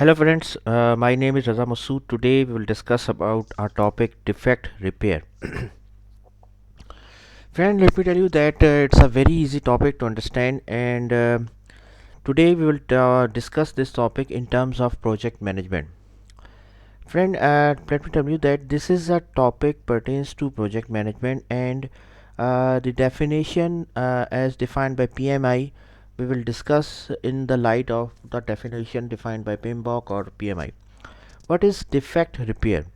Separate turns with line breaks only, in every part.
Hello friends, my name is Raza Masood. Today we will discuss about our topic defect repair. Friend, let me tell you that it's a very easy topic to understand, and today we will discuss this topic in terms of project management. Friend, let me tell you that this is a topic pertains to project management, and the definition as defined by PMI we will discuss in the light of the definition defined by PMBOK or PMI. What is defect repair?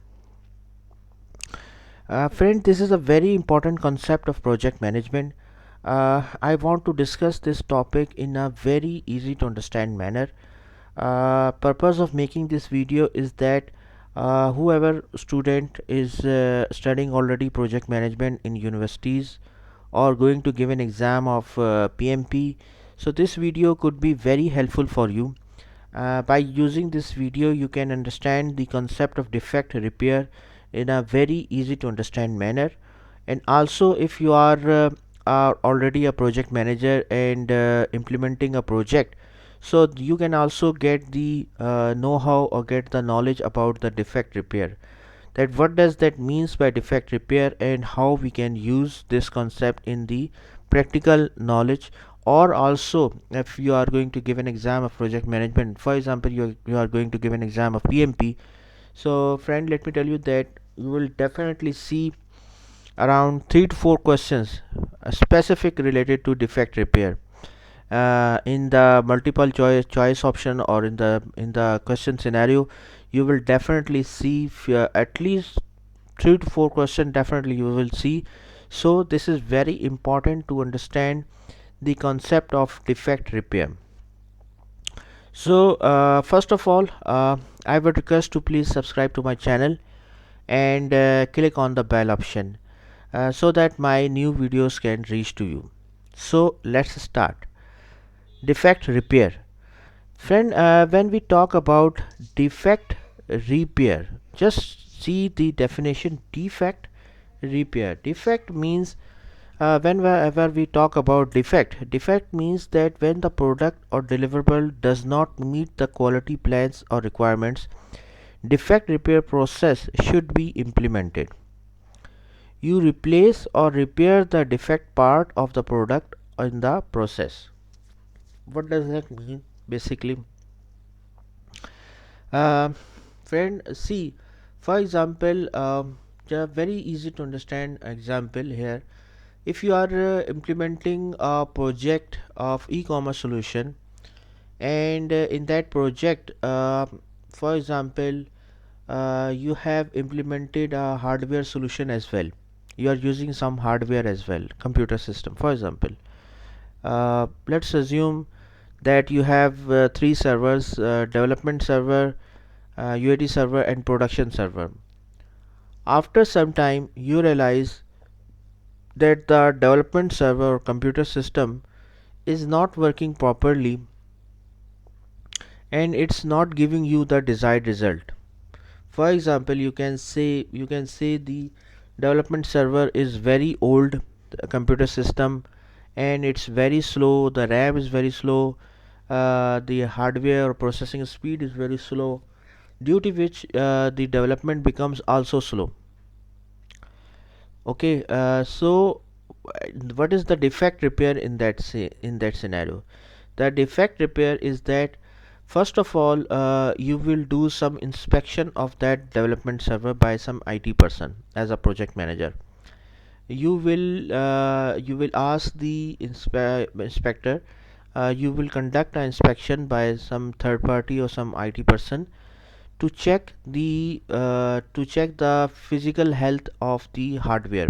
Friend, this is a very important concept of project management. I want to discuss this topic in a very easy to understand manner. Purpose of making this video is that whoever student is studying already project management in universities or going to give an exam of PMP, so this video could be very helpful for you. By using this video you can understand the concept of defect repair in a very easy to understand manner, and also if you are already a project manager and implementing a project, so you can also get the know-how or get the knowledge about the defect repair, that what does that means by defect repair and how we can use this concept in the practical knowledge. Or also if you are going to give an exam of project management, for example you are going to give an exam of PMP, so friend, let me tell you that you will definitely see around 3 to 4 questions specific related to defect repair in the multiple choice option, or in the question scenario you will definitely see at least 3 to 4 question definitely you will see. So this is very important to understand the concept of defect repair. So first of all, I would request to please subscribe to my channel and click on the bell option so that my new videos can reach to you. So let's start. Defect repair. Friend, when we talk about defect repair, just see the definition. Defect repair. Defect means whenever we talk about defect means that when the product or deliverable does not meet the quality plans or requirements, defect repair process should be implemented. You replace or repair the defect part of the product in the process. What does that mean basically? uh, Friend, see, for example, very easy to understand example here. If you are implementing a project of e-commerce solution, and in that project, for example, you have implemented a hardware solution as well. You are using some hardware as well, computer system. For example, let's assume that you have three servers: development server, UAT server, and production server. After some time, you realize that the development server or computer system is not working properly and it's not giving you the desired result. For example, you can say the development server is very old computer system, and it's very slow, the RAM is very slow, the hardware or processing speed is very slow, due to which the development becomes also slow. Okay, so what is the defect repair in that scenario? The defect repair is that first of all, you will do some inspection of that development server by some IT person as a project manager. You will ask the inspector. You will conduct an inspection by some third party or some IT person to check the physical health of the hardware.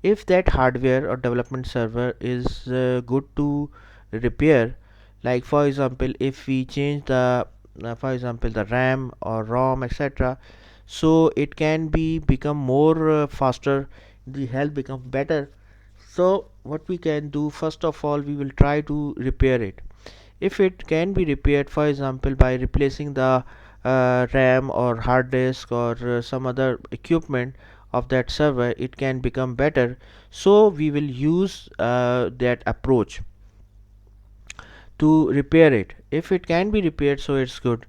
If that hardware or development server is good to repair, like for example if we change the for example the RAM or ROM, etc., so it can be become more faster, the health become better. So what we can do, first of all we will try to repair it. If it can be repaired, for example by replacing the RAM or hard disk or some other equipment of that server, it can become better. So we will use that approach to repair it. If it can be repaired, so it's good.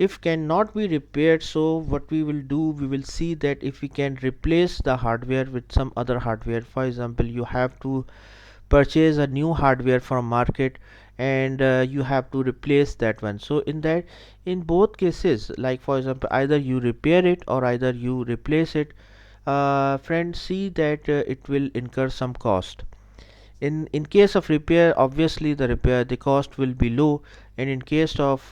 if cannot be repaired, so what we will do, we will see that if we can replace the hardware with some other hardware. For example, you have to purchase a new hardware from market, and you have to replace that one. So in both cases, like for example, either you repair it or either you replace it, friends, see that it will incur some cost. In case of repair, obviously the cost will be low, and in case of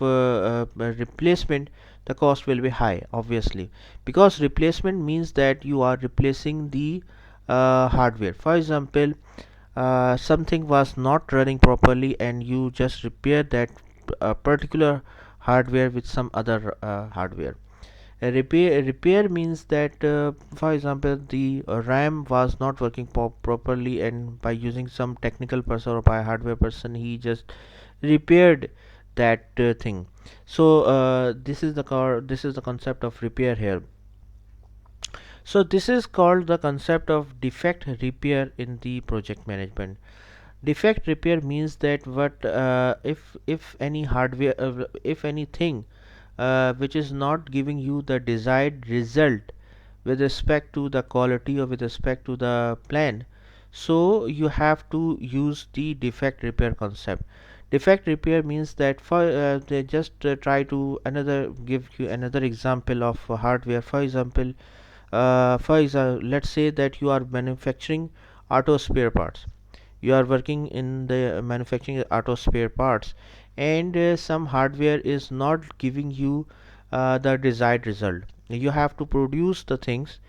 replacement, the cost will be high, obviously, because replacement means that you are replacing the hardware. For example, something was not running properly and you just repair that particular hardware with some other hardware. A repair means that for example, the RAM was not working properly, and by using some technical person or by hardware person, he just repaired that thing. So this is the concept of repair here. So this is called the concept of defect repair in the project management. Defect repair means that what if any hardware, if anything which is not giving you the desired result with respect to the quality or with respect to the plan, so you have to use the defect repair concept. Defect repair means that for they just try to another give you another example of hardware. Let's say that you are manufacturing auto spare parts. You are working in the manufacturing auto spare parts, and some hardware is not giving you the desired result. You have to produce the things,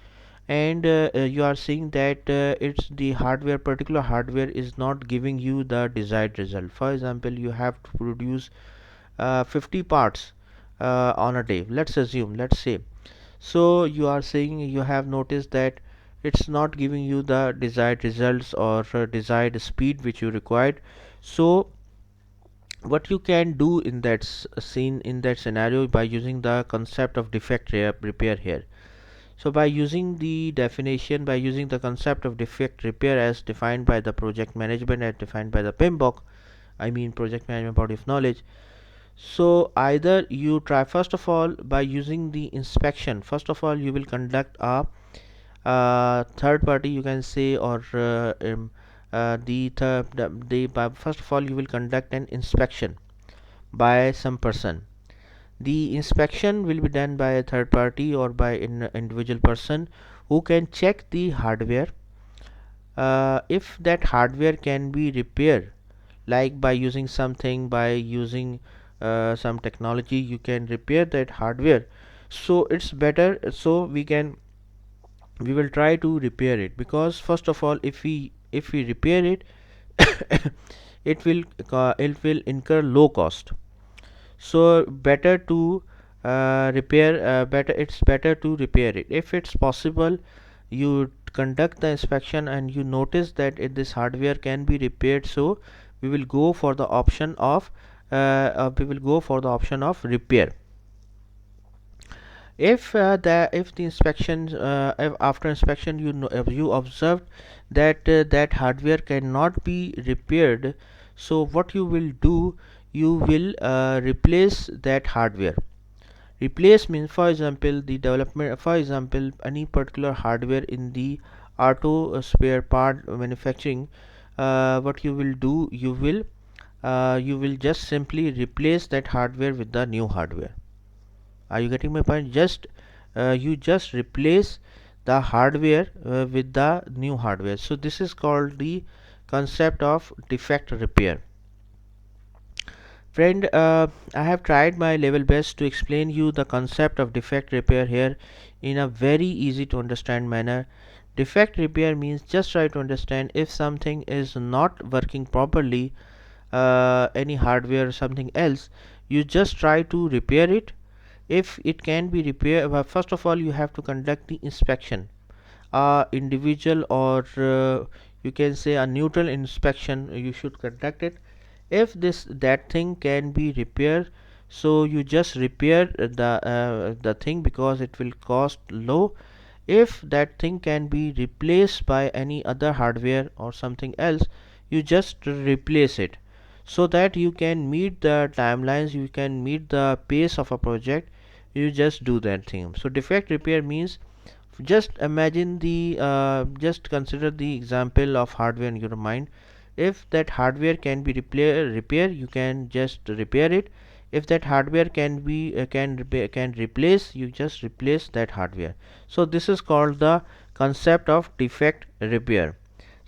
and you are seeing that it's the hardware, particular hardware is not giving you the desired result. For example, you have to produce 50 parts on a day, let's say. So you are saying you have noticed that it's not giving you the desired results or desired speed which you required. So what you can do in that scene, in that scenario, by using the concept of defect repair here. So by using the definition, by using the concept of defect repair as defined by the project management, as defined by the PMBOK, I mean project management body of knowledge. So either you try, first of all, by using the inspection, first of all you will conduct a third party, you can say, or first of all you will conduct an inspection by some person. The inspection will be done by a third party or by an individual person who can check the hardware. If that hardware can be repaired, like by using something, by using some technology, you can repair that hardware, so it's better. So we will try to repair it, because first of all, if we repair it, it will incur low cost. So better to repair better it's better to repair it. If it's possible, you conduct the inspection and you notice that this hardware can be repaired, so we will go for the option of repair. If the inspection, if after inspection you observed that that hardware cannot be repaired, so what you will do, you will replace that hardware. Replace means, for example, the development, for example, any particular hardware in the auto spare part manufacturing. What you will do, you will just simply replace that hardware with the new hardware. Are you getting my point? You just replace the hardware with the new hardware. So this is called the concept of defect repair. Friend, I have tried my level best to explain you the concept of defect repair here in a very easy to understand manner. Defect repair means, just try to understand, if something is not working properly, any hardware or something else, you just try to repair it. If it can be repaired, first of all you have to conduct the inspection, individual, or you can say a neutral inspection, you should conduct it. If that thing can be repaired, so you just repair the thing, because it will cost low. If that thing can be replaced by any other hardware or something else, you just replace it. so that you can meet the timelines, you can meet the pace of a project. You just do that thing. So defect repair means, just imagine the just consider the example of hardware in your mind. If that hardware can be repair, you can just repair it. If that hardware can be can replace, you just replace that hardware. So this is called the concept of defect repair.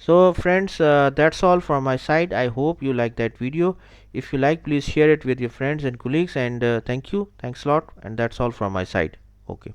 So friends, that's all from my side. I hope you like that video. If you like, please share it with your friends and colleagues, and thanks a lot, and that's all from my side. Okay.